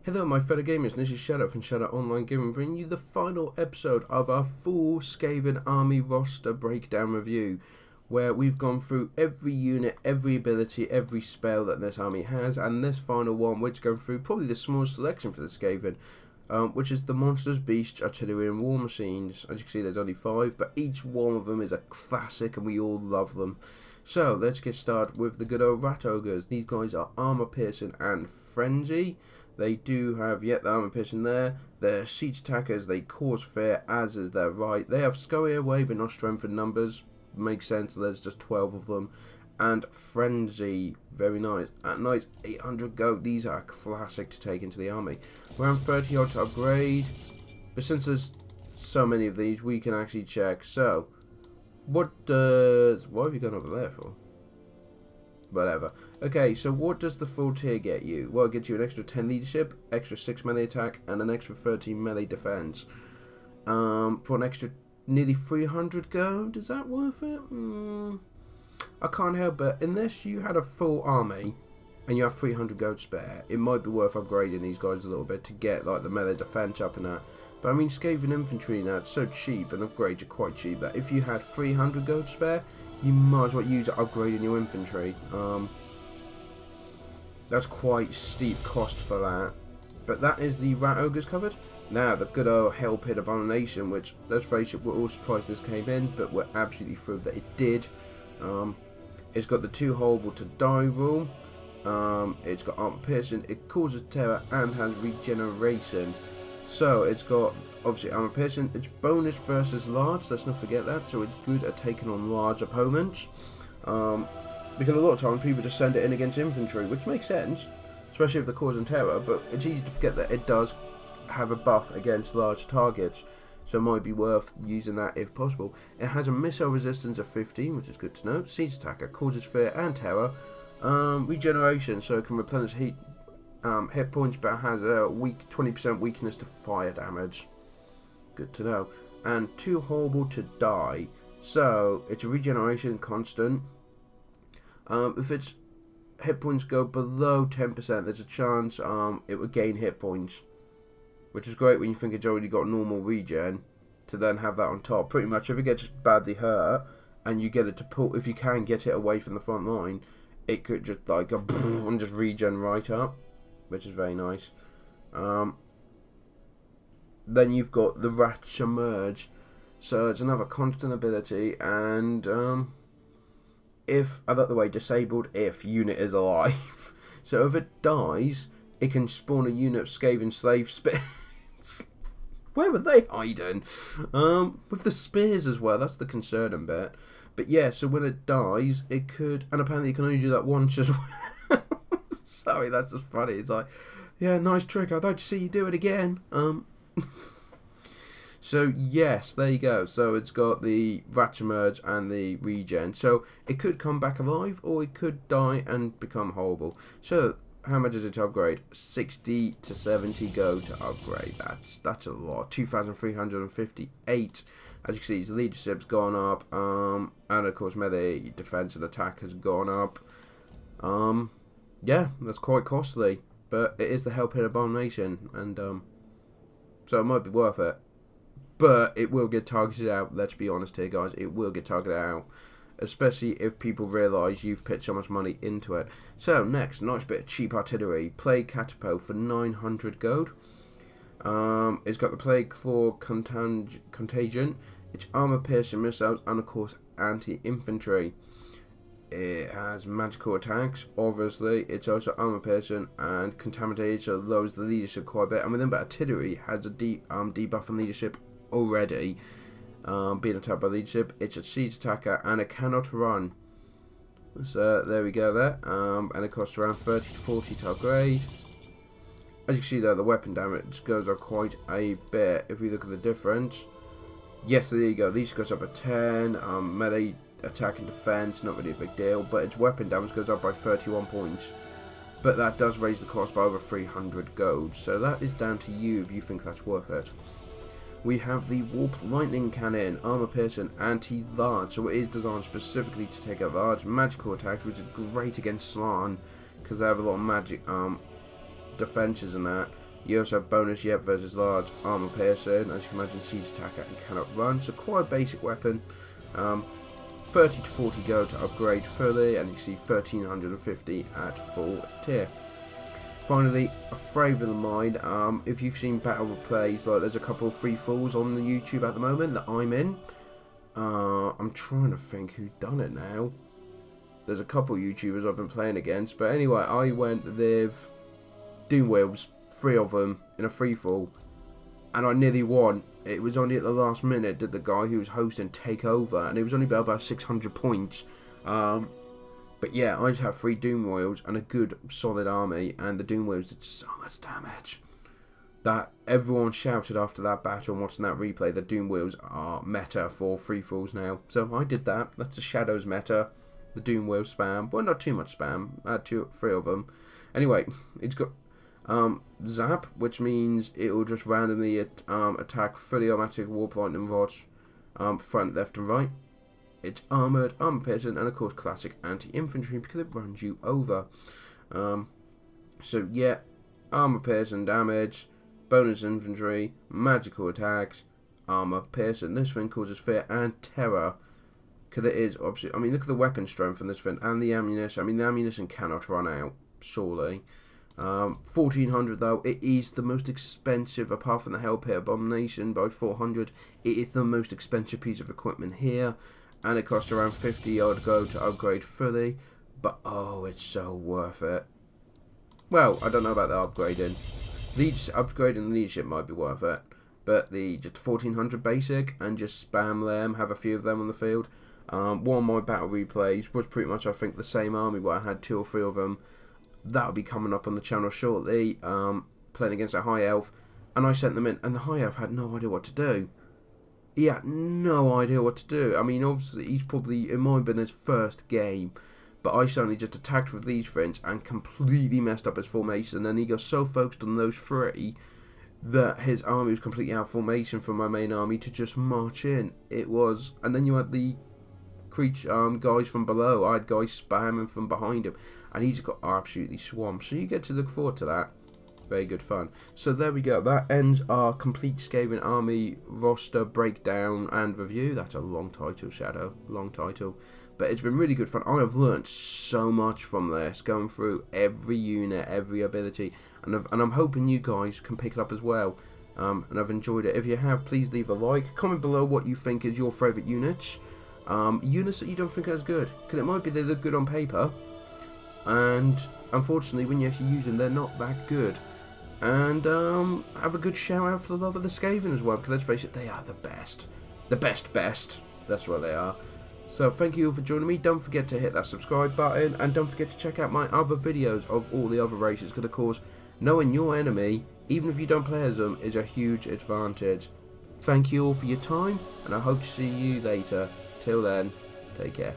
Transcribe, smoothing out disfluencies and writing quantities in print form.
Hello my fellow gamers, this is Shadow from Shadow Online Gaming, bringing you the final episode of our full Skaven army roster breakdown review, where we've gone through every unit, every ability, every spell that this army has, and this final one we're going through probably the smallest selection for the Skaven, which is the Monsters, Beasts, Artillery and War Machines. As you can see, there's only 5, but each one of them is a classic and we all love them. So let's get started with the good old Rat Ogres. These guys are Armor Piercing and Frenzy. They do have, the armor piercing there. They're siege attackers, they cause fear, as is their right. They have scurry away, but not strength in numbers. Makes sense, there's just 12 of them. And Frenzy, very nice. At night, 800 gold. These are a classic to take into the army. Around 30 odd to upgrade. But since there's so many of these, we can actually check. So, what have you gone over there for? Whatever. Okay, so what does the full tier get you? Well, it gets you an extra 10 leadership, extra 6 melee attack, and an extra 13 melee defense. For an extra nearly 300 gold, is that worth it? I can't help it. Unless you had a full army and you have 300 gold spare, it might be worth upgrading these guys a little bit to get like the melee defense up and that. But I mean, Skaven infantry now, it's so cheap, and upgrades are quite cheap, that if you had 300 gold spare, you might as well use it upgrading your infantry. That's quite steep cost for that. But that is the Rat Ogres covered. Now, the good old Hell Pit Abomination, which, let's face it, we're all surprised this came in, but we're absolutely thrilled that it did. It's got the 2 horrible to die rule. It's got Armor Piercing, it causes terror, and has regeneration. So, it's got, obviously, Armor Piercing. It's bonus versus large, let's not forget that. So, it's good at taking on large opponents. Because a lot of times people just send it in against infantry, which makes sense, especially if they're causing terror, but it's easy to forget that it does have a buff against large targets, so it might be worth using that if possible. It has a missile resistance of 15, which is good to know. Siege attacker, causes fear and terror. Regeneration, so it can replenish hit points, but has a 20% weakness to fire damage. Good to know. And 2 horrible to die, so it's a regeneration constant. If its hit points go below 10%, there's a chance it would gain hit points, which is great when you think it's already got normal regen, to then have that on top. Pretty much, if it gets badly hurt and you get it to pull, if you can get it away from the front line, it could just like go and just regen right up, which is very nice. Then you've got the Rat Emerge, so it's another constant ability, and if, I like the way, disabled if unit is alive. So if it dies, it can spawn a unit of Skaven slave spears. Where were they hiding? With the spears as well, that's the concerning bit. But yeah, so when it dies, it could, and apparently you can only do that once as well. Sorry, that's just funny. It's like, yeah, nice trick, I'd like to see you do it again. So yes, there you go. So it's got the Rat Emerge and the regen. So it could come back alive, or it could die and become horrible. So how much is it to upgrade? 60 to 70 go to upgrade. That's a lot. 2,358. As you can see, his leadership's gone up. And of course, melee defense and attack has gone up. Yeah, that's quite costly, but it is the Hell Pit Abomination, and so it might be worth it. But it will get targeted out, let's be honest here guys, it will get targeted out. Especially if people realise you've put so much money into it. So next, nice bit of cheap artillery. Plague Catapult for 900 gold. It's got the Plague Claw Contagion. It's armor piercing missiles and of course anti-infantry. It has magical attacks, obviously. It's also armor piercing and contaminated, so it lowers the leadership quite a bit. And within that, artillery has a debuff on leadership already, being attacked by leadership. It's a siege attacker and it cannot run, so there we go there. And it costs around 30 to 40 to upgrade. As you can see though, the weapon damage goes up quite a bit if we look at the difference. Yes, there you go, these goes up a 10. Melee attack and defense, not really a big deal, but its weapon damage goes up by 31 points, but that does raise the cost by over 300 gold, so that is down to you if you think that's worth it. We have the Warp Lightning Cannon, armor piercing, anti-large, so it is designed specifically to take out large magical attacks, which is great against Slann because they have a lot of magic defenses and that. You also have bonus yet versus large armor piercing. As you can imagine, siege attacker and cannot run. So quite a basic weapon. 30 to 40 gold to upgrade further, and you see 1350 at full tier. Finally, a favourite of mine, if you've seen battle replays, like there's a couple of free falls on the YouTube at the moment that I'm in. I'm trying to think who done it now. There's a couple of YouTubers I've been playing against, but anyway, I went with Doom Wheels, 3 of them in a free fall, and I nearly won. It was only at the last minute that the guy who was hosting take over, and it was only about 600 points. But yeah, I just have 3 Doom Wheels and a good solid army, and the Doom Wheels did so much damage that everyone shouted after that battle and watching that replay that Doom Wheels are meta for free falls now. So I did that. That's the Shadows meta, the Doom Wheel spam. Well, not too much spam. I had 3 of them. Anyway, it's got Zap, which means it will just randomly attack fully automatic warp lightning rods front, left and right. It's armoured, armor piercing, and of course classic anti-infantry because it runs you over. So yeah, armor piercing damage, bonus infantry, magical attacks, armor piercing. This thing causes fear and terror because it is obviously. I mean, look at the weapon strength on this thing and the ammunition. I mean, the ammunition cannot run out, surely. 1400 though, it is the most expensive apart from the Hell Pit Abomination by 400. It is the most expensive piece of equipment here, and it costs around 50 odd gold to upgrade fully, but oh, it's so worth it. Well, I don't know about the upgrading. Upgrading the leadership might be worth it, but the just 1400 basic and just spam them, have a few of them on the field. One of my battle replays was pretty much, I think, the same army where I had 2 or 3 of them. That'll be coming up on the channel shortly, playing against a high elf, and I sent them in, and the high elf had no idea what to do. He had no idea what to do. I mean, obviously, he's probably, it might have been his first game, but I suddenly just attacked with these friends and completely messed up his formation, and he got so focused on those 3 that his army was completely out of formation for my main army to just march in. It was, and then you had the guys from below. I had guys spamming from behind him, and he just got absolutely swamped. So you get to look forward to that. Very good fun. So there we go. That ends our complete Skaven army roster breakdown and review. That's a long title, Shadow. Long title. But it's been really good fun. I have learned so much from this, going through every unit, every ability, and I'm hoping you guys can pick it up as well. And I've enjoyed it. If you have, please leave a like. Comment below what you think is your favourite units. Units that you don't think are as good, because it might be they look good on paper, and unfortunately when you actually use them they're not that good. And have a good shout out for the love of the Skaven as well, because let's face it, they are the best. The best, that's what they are. So thank you all for joining me. Don't forget to hit that subscribe button, and don't forget to check out my other videos of all the other races, because of course knowing your enemy, even if you don't play as them, is a huge advantage. Thank you all for your time, and I hope to see you later. Till then, take care.